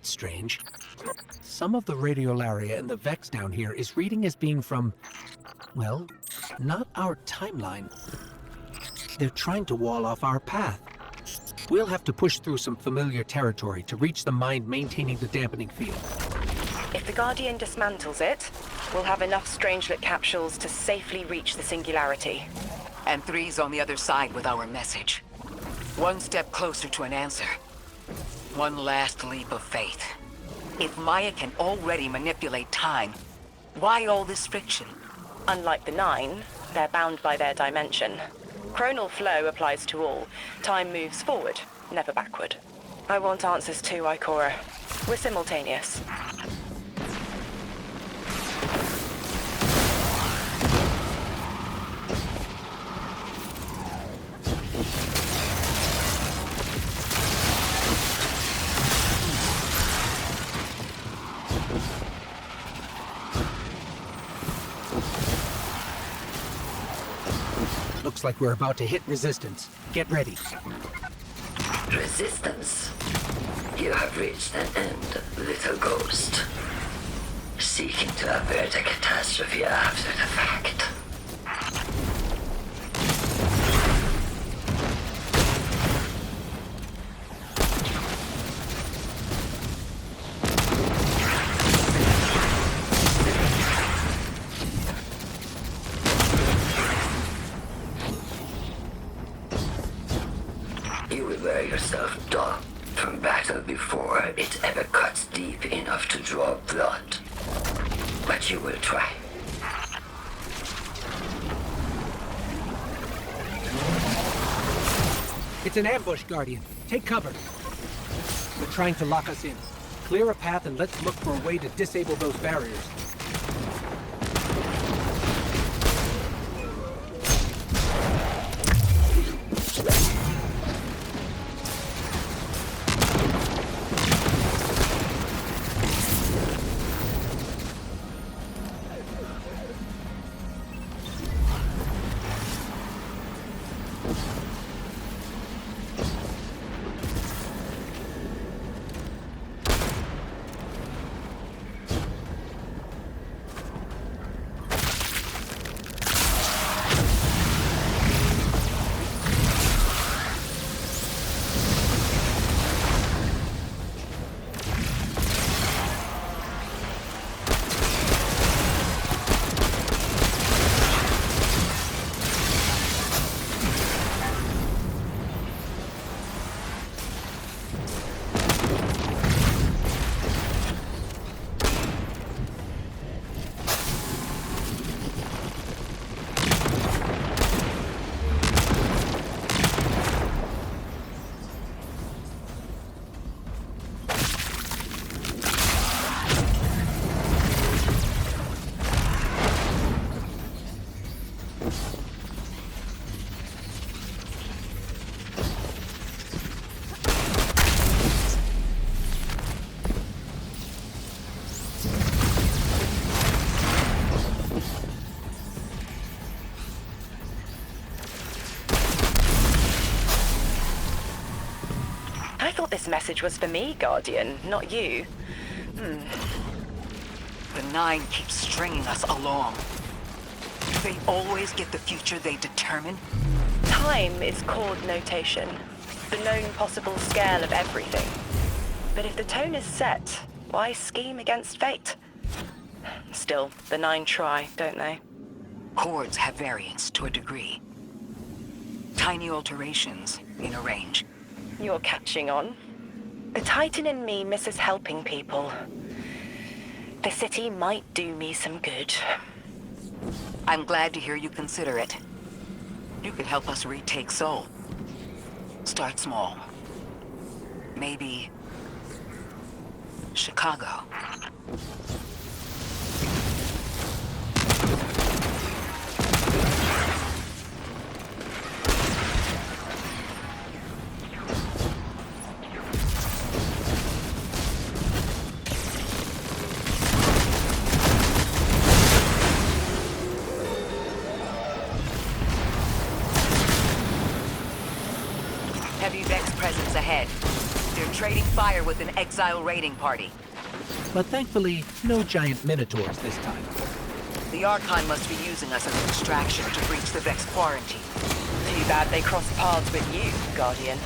bit strange. Some of the radiolaria in the Vex down here is reading as being from, well, not our timeline. They're trying to wall off our path. We'll have to push through some familiar territory to reach the mind maintaining the dampening field. If the Guardian dismantles it, we'll have enough Strangelet capsules to safely reach the Singularity. And Three's on the other side with our message. One step closer to an answer. One last leap of faith. If Maya can already manipulate time, why all this friction? Unlike the Nine, they're bound by their dimension. Chronal flow applies to all. Time moves forward, never backward. I want answers too, Ikora. We're simultaneous. Looks like we're about to hit resistance. Get ready. Resistance. You have reached an end, little ghost. Seeking to avert a catastrophe after the fact. You will wear yourself down from battle before it ever cuts deep enough to draw blood. But you will try. It's an ambush, Guardian. Take cover. They're trying to lock us in. Clear a path and let's look for a way to disable those barriers. I thought this message was for me, Guardian, not you. The Nine keeps stringing us along. They always get the future they determine. Time is chord notation, the known possible scale of everything. But if the tone is set, why scheme against fate? Still, the Nine try, don't they? Chords have variance to a degree. Tiny alterations in a range. You're catching on. The Titan in me misses helping people. The city might do me some good. I'm glad to hear you consider it. You could help us retake Sol. Start small. Maybe Chicago. Heavy Vex presence ahead. They're trading fire with an exile raiding party. But thankfully, no giant minotaurs this time. The Archon must be using us as a distraction to breach the Vex quarantine. Too bad they crossed paths with you, Guardian.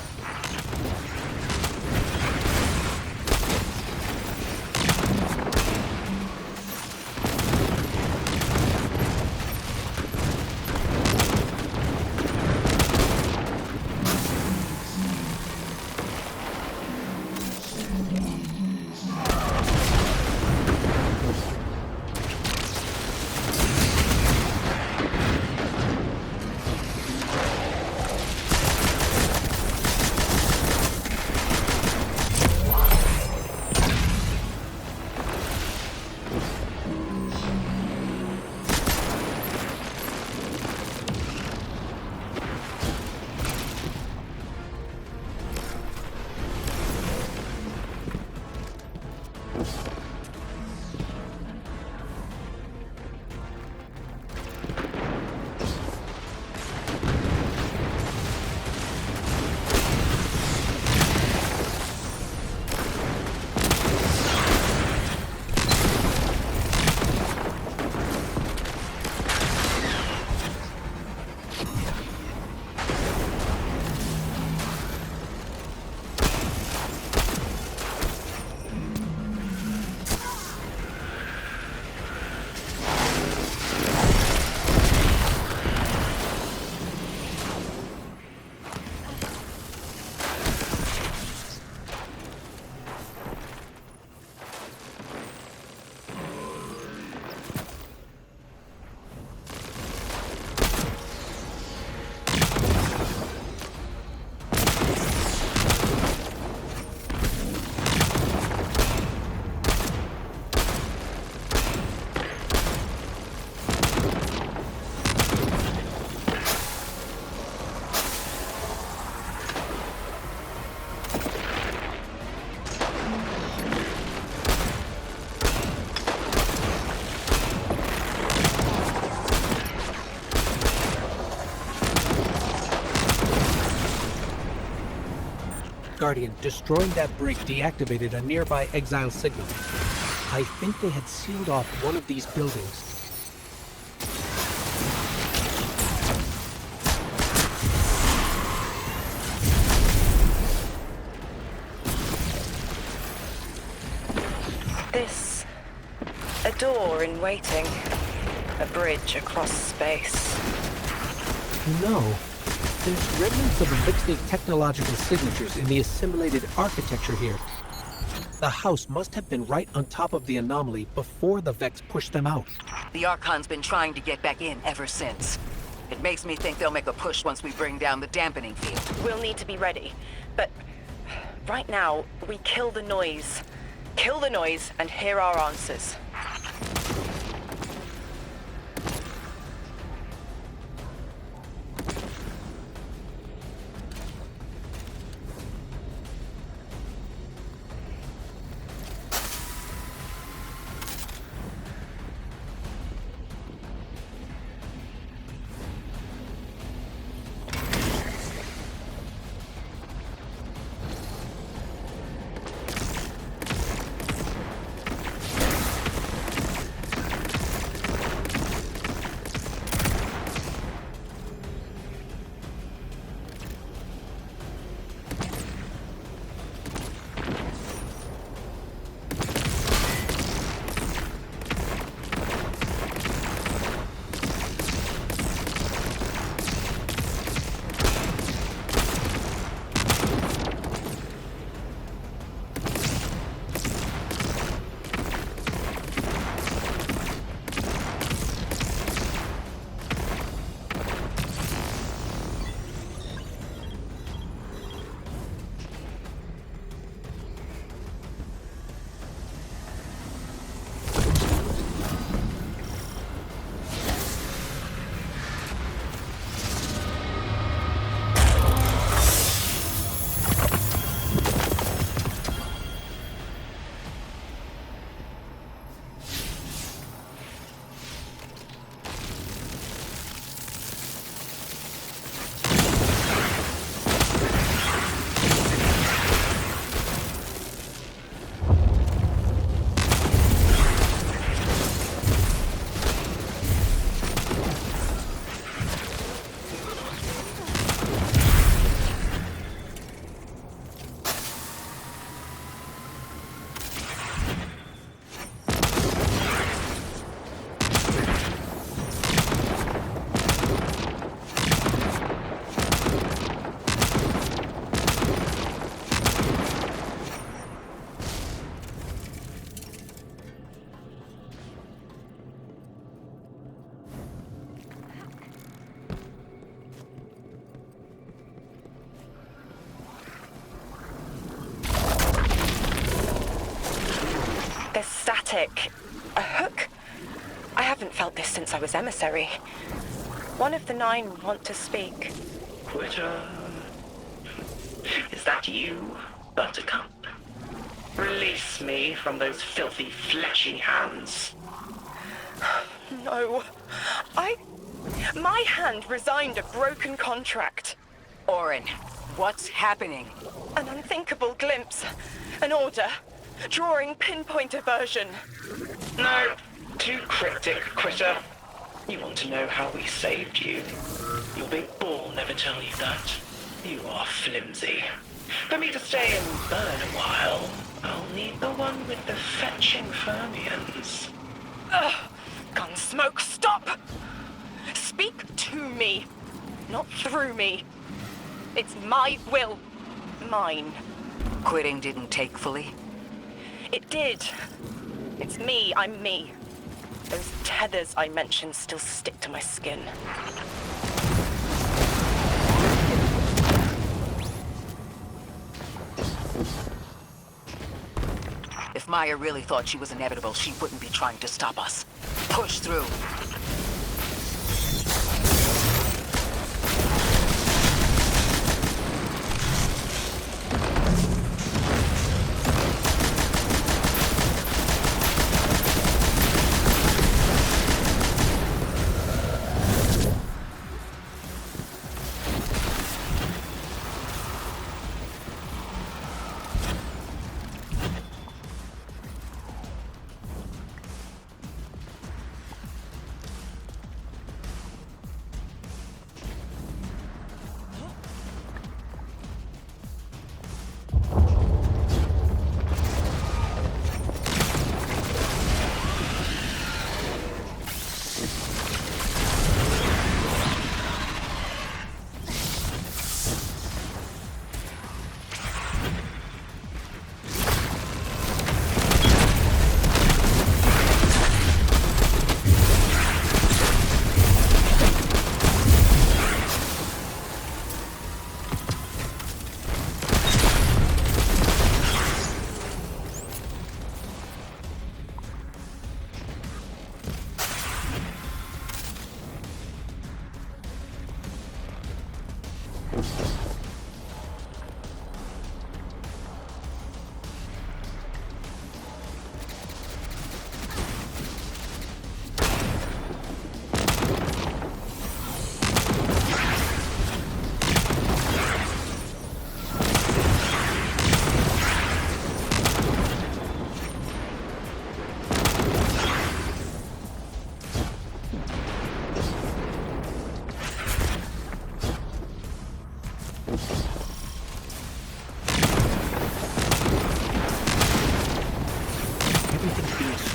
Guardian, destroying that brig deactivated a nearby exile signal. I think they had sealed off one of these buildings. This... a door in waiting. A bridge across space. No. There's remnants of Avixnic technological signatures in the assimilated architecture here. The house must have been right on top of the anomaly before the Vex pushed them out. The Archon's been trying to get back in ever since. It makes me think they'll make a push once we bring down the dampening field. We'll need to be ready. But right now, we kill the noise. Kill the noise and hear our answers. static. A hook? I haven't felt this since I was emissary. One of the 9 want to speak. Quitter. Is that you, Buttercup? Release me from those filthy, fleshy hands. No. My hand resigned a broken contract. Orin, what's happening? An unthinkable glimpse. An order. Drawing pinpoint aversion. No, too cryptic, Quitter. You want to know how we saved you? Your big ball never tell you that. You are flimsy. For me to stay and burn a while, I'll need the one with the fetching fermions. Ugh! Gunsmoke, stop! Speak to me, not through me. It's my will. Mine. Quitting didn't take fully? It did. It's me, I'm me. Those tethers I mentioned still stick to my skin. If Maya really thought she was inevitable, she wouldn't be trying to stop us. Push through.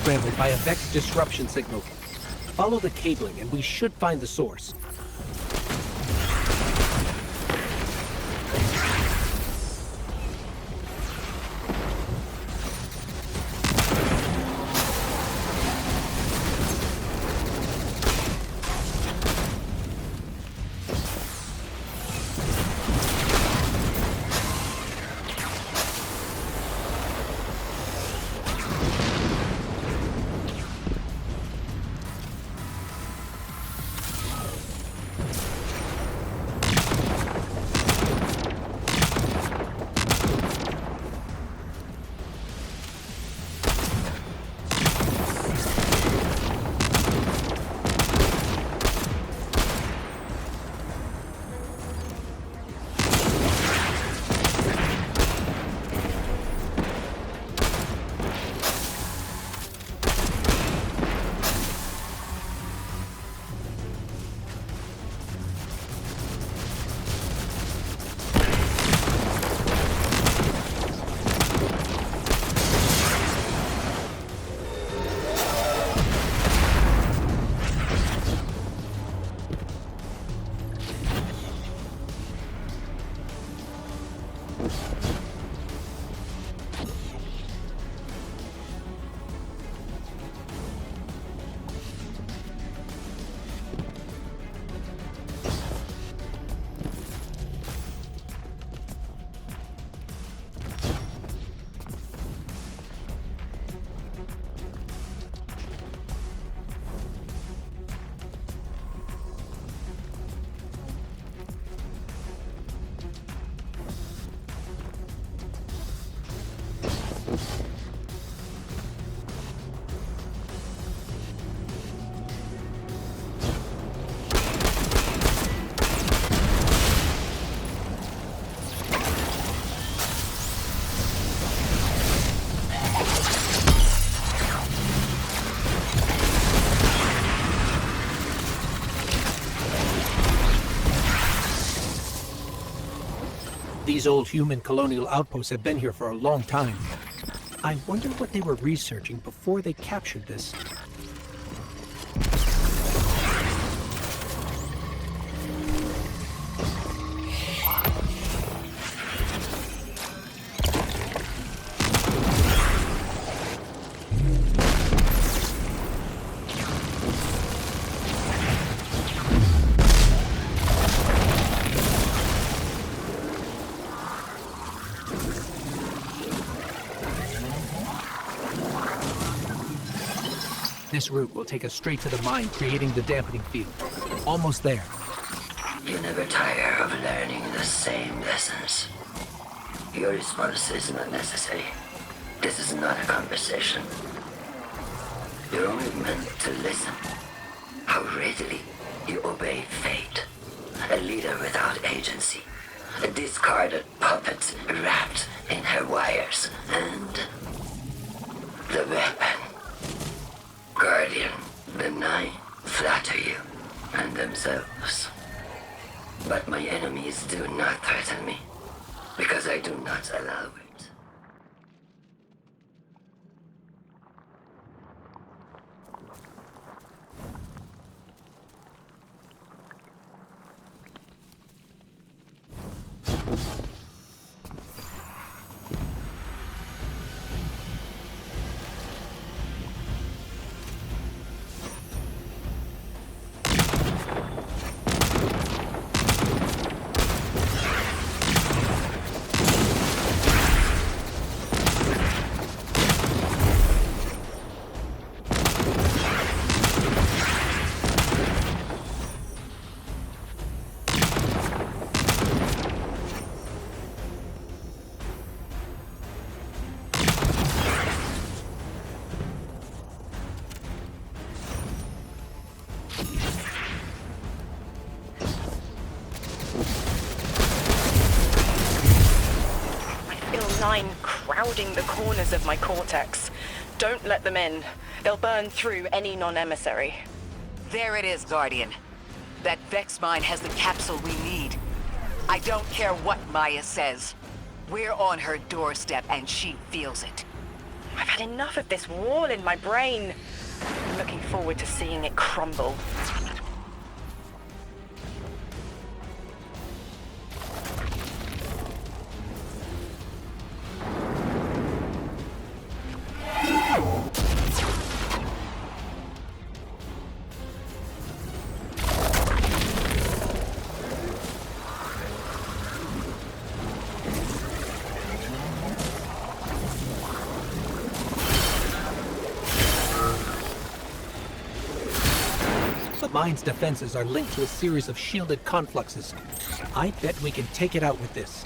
Scrambled by a Vex disruption signal. Follow the cabling and we should find the source. These old human colonial outposts have been here for a long time. I wonder what they were researching before they captured this. This route will take us straight to the mine, creating the dampening field. Almost there. You never tire of learning the same lessons. Your response is not necessary. This is not a conversation. You're only meant to listen. How readily you obey fate. A leader without agency. A discarded puppet wrapped in her wires. And the weapon. Guardian, the Nine flatter you and themselves. But my enemies do not threaten me, because I do not allow it. Crowding the corners of my cortex. Don't let them in. They'll burn through any non-emissary. There it is, Guardian. That Vex mine has the capsule we need. I don't care what Maya says. We're on her doorstep and she feels it. I've had enough of this wall in my brain. I'm looking forward to seeing it crumble. The mine's defenses are linked to a series of shielded confluxes. I bet we can take it out with this.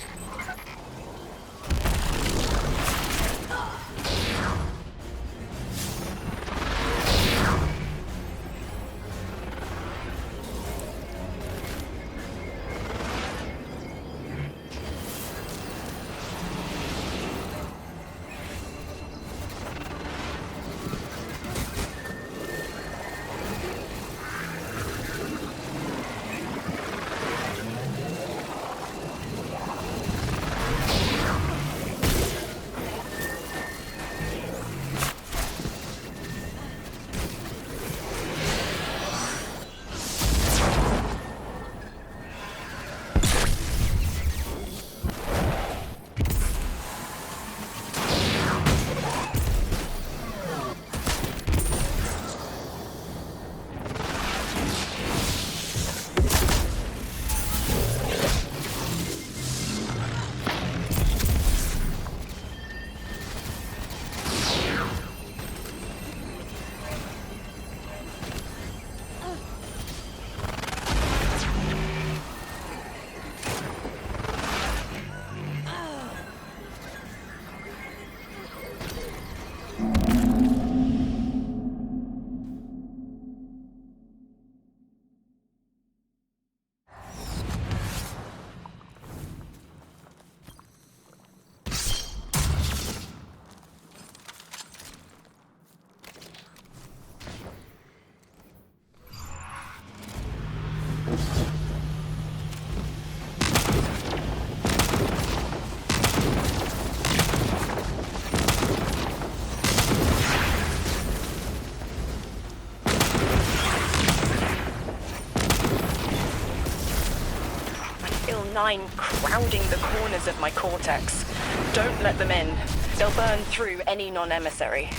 9 crowding the corners of my cortex. Don't let them in. They'll burn through any non-emissary.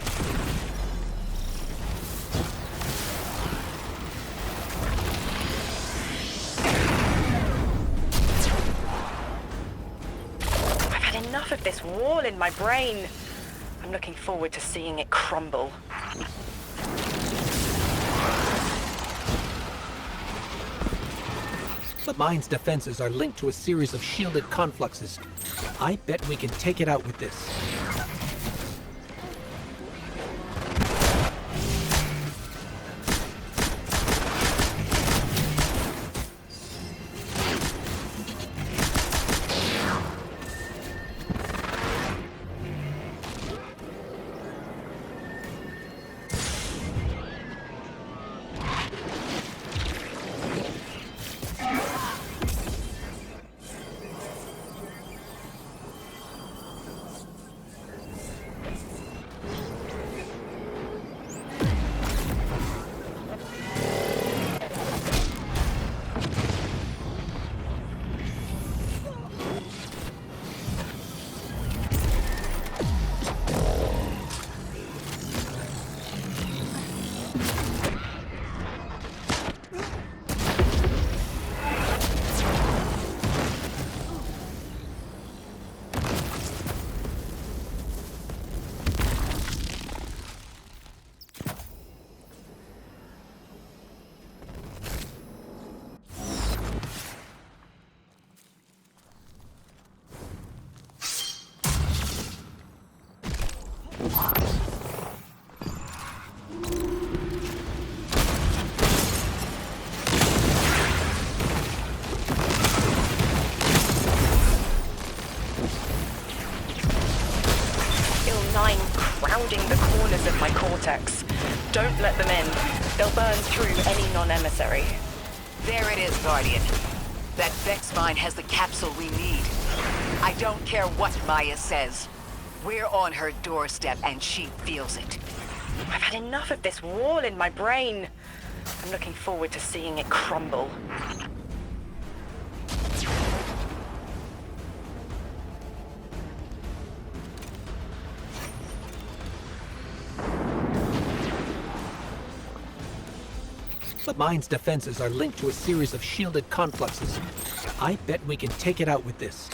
I've had enough of this wall in my brain. I'm looking forward to seeing it crumble. The mine's defenses are linked to a series of shielded confluxes. I bet we can take it out with this. Crowding the corners of my cortex. Don't let them in. They'll burn through any non-emissary. There it is, Guardian. That Vex mine has the capsule we need. I don't care what Maya says. We're on her doorstep and she feels it. I've had enough of this wall in my brain. I'm looking forward to seeing it crumble. The mine's defenses are linked to a series of shielded confluxes. I bet we can take it out with this.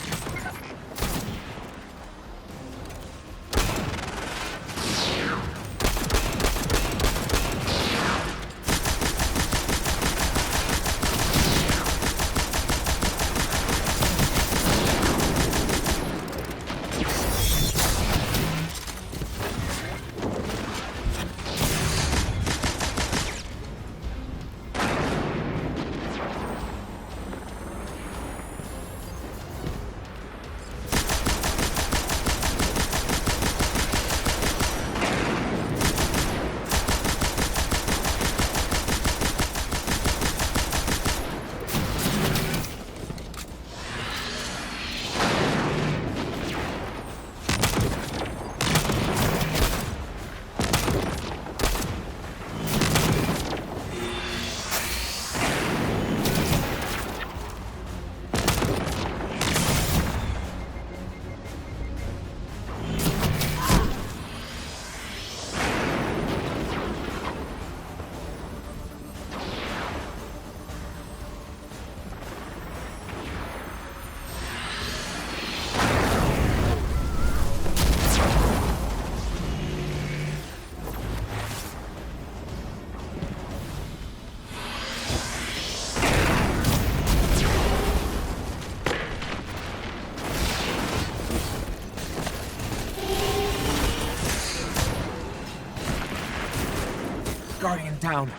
Guardian down.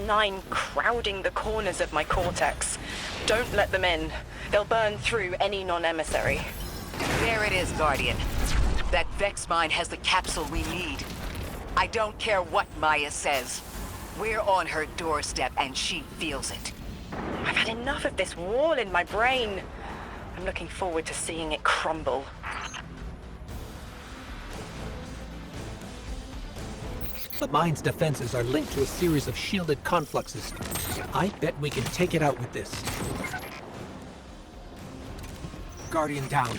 9 crowding the corners of my cortex. Don't let them in. They'll burn through any non-emissary. There it is, Guardian. That Vex mine has the capsule we need. I don't care what Maya says. We're on her doorstep and she feels it. I've had enough of this wall in my brain. I'm looking forward to seeing it crumble. The mine's defenses are linked to a series of shielded confluxes. I bet we can take it out with this. Guardian down.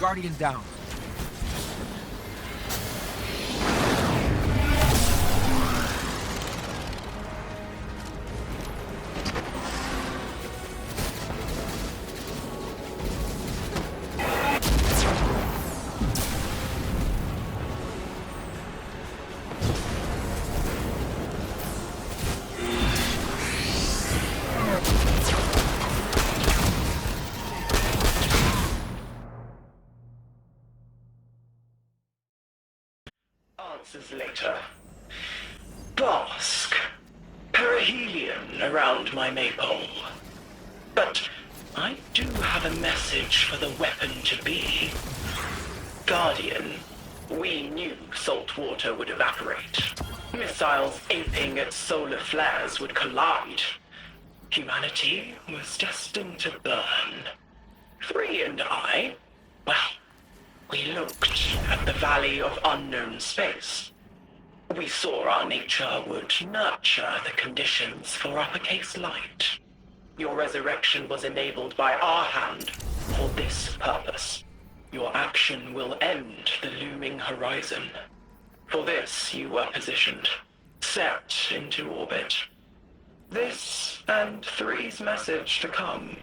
Guardian down. Answers later. Bosk. Perihelion around my maypole. But I do have a message for the weapon to be. Guardian, we knew salt water would evaporate. Missiles aping at solar flares would collide. Humanity was destined to burn. 3 and I, well, we looked at the Valley of Unknown Space. We saw our nature would nurture the conditions for uppercase light. Your resurrection was enabled by our hand for this purpose. Your action will end the looming horizon. For this, you were positioned, set into orbit. This and Three's message to come.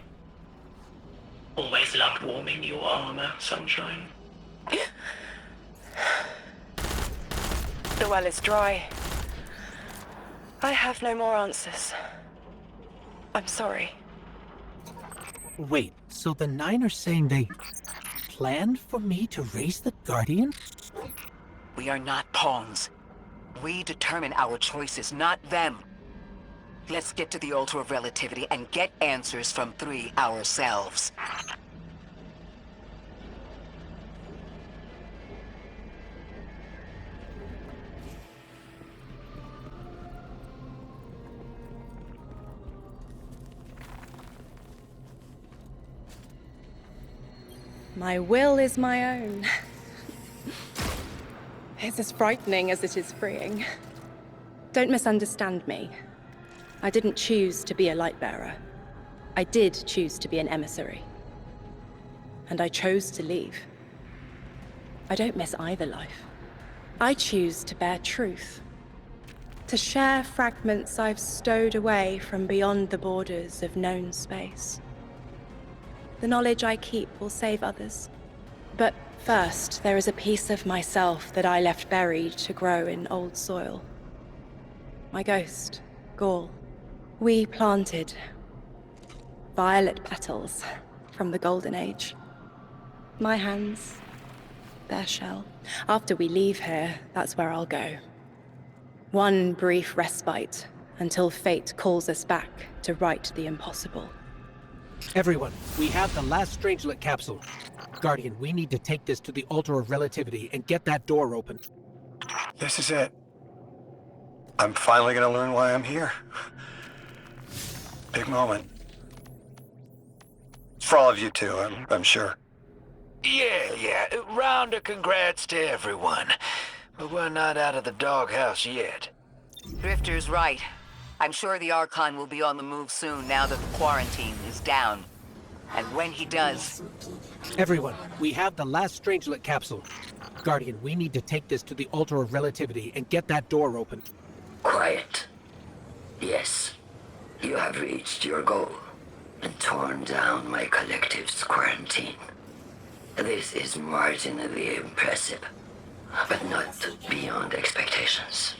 Always loved warming your armor, Sunshine. The well is dry. I have no more answers. I'm sorry. Wait, so the Nine are saying they planned for me to raise the Guardian? We are not pawns. We determine our choices, not them. Let's get to the Altar of Relativity and get answers from Three ourselves. My will is my own. It's as frightening as it is freeing. Don't misunderstand me. I didn't choose to be a Lightbearer. I did choose to be an emissary. And I chose to leave. I don't miss either life. I choose to bear truth. To share fragments I've stowed away from beyond the borders of known space. The knowledge I keep will save others. But first, there is a piece of myself that I left buried to grow in old soil. My ghost, Gaul. We planted violet petals from the Golden Age. My hands, their shell. After we leave here, that's where I'll go. One brief respite until fate calls us back to right the impossible. Everyone, we have the last Strangelet capsule. Guardian, we need to take this to the Altar of Relativity and get that door open. This is it. I'm finally gonna learn why I'm here. Big moment. For all of you too, I'm sure. Yeah. Round of congrats to everyone. But we're not out of the doghouse yet. Drifter's right. I'm sure the Archon will be on the move soon now that the quarantine is down. And when he does... Everyone, we have the last Strangelet capsule. Guardian, we need to take this to the Altar of Relativity and get that door open. Quiet. Yes, you have reached your goal and torn down my collective's quarantine. This is marginally impressive, but not beyond expectations.